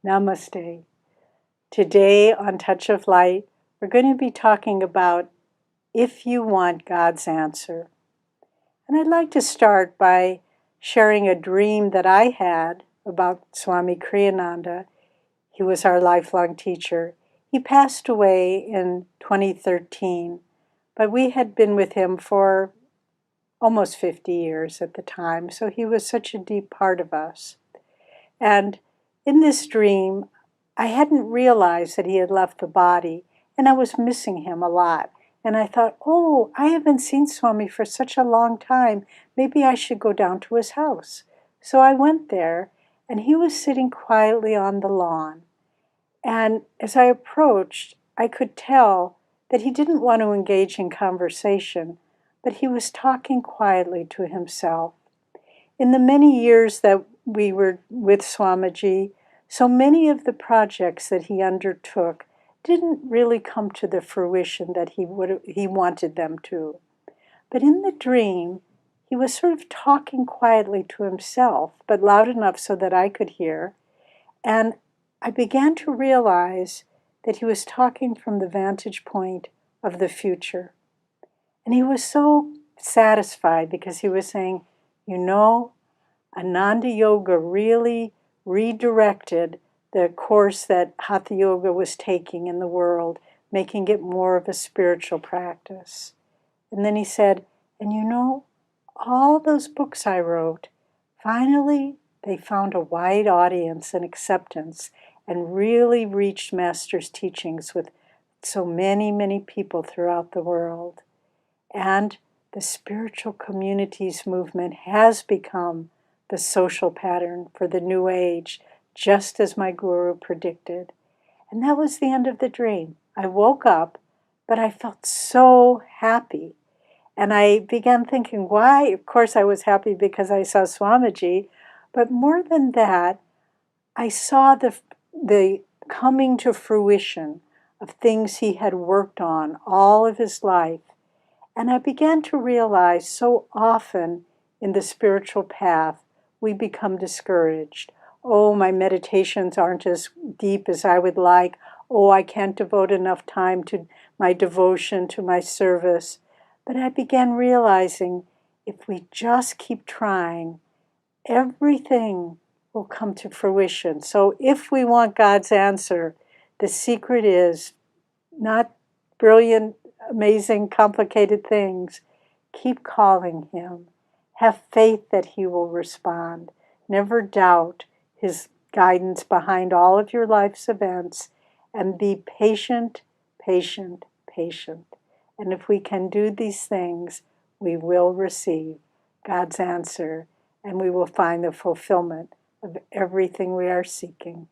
Namaste. Today on Touch of Light, we're going to be talking about if you want God's answer. And I'd like to start by sharing a dream that I had about Swami Kriyananda. He was our lifelong teacher. He passed away in 2013, but we had been with him for almost 50 years at the time, so he was such a deep part of us. And in this dream, I hadn't realized that he had left the body, and I was missing him a lot. And I thought, oh, I haven't seen Swami for such a long time. Maybe I should go down to his house. So I went there, and he was sitting quietly on the lawn. And as I approached, I could tell that he didn't want to engage in conversation, but he was talking quietly to himself. In the many years that we were with Swamiji, so many of the projects that he undertook didn't really come to the fruition that he wanted them to. But in the dream, he was sort of talking quietly to himself, but loud enough so that I could hear. And I began to realize that he was talking from the vantage point of the future. And he was so satisfied because he was saying, you know, Ananda Yoga really redirected the course that Hatha Yoga was taking in the world, making it more of a spiritual practice. And then he said, and you know, all those books I wrote, finally they found a wide audience and acceptance and really reached Master's teachings with so many, many people throughout the world. And the spiritual communities movement has become the social pattern for the new age, just as my guru predicted. And that was the end of the dream. I woke up, but I felt so happy. And I began thinking, why? Of course, I was happy because I saw Swamiji, but more than that, I saw the coming to fruition of things he had worked on all of his life. And I began to realize so often in the spiritual path, we become discouraged. Oh, my meditations aren't as deep as I would like. Oh, I can't devote enough time to my devotion, to my service. But I began realizing if we just keep trying, everything will come to fruition. So if we want God's answer, the secret is not brilliant, amazing, complicated things. Keep calling him. Have faith that he will respond. Never doubt his guidance behind all of your life's events. And be patient, patient, patient. And if we can do these things, we will receive God's answer, and we will find the fulfillment of everything we are seeking.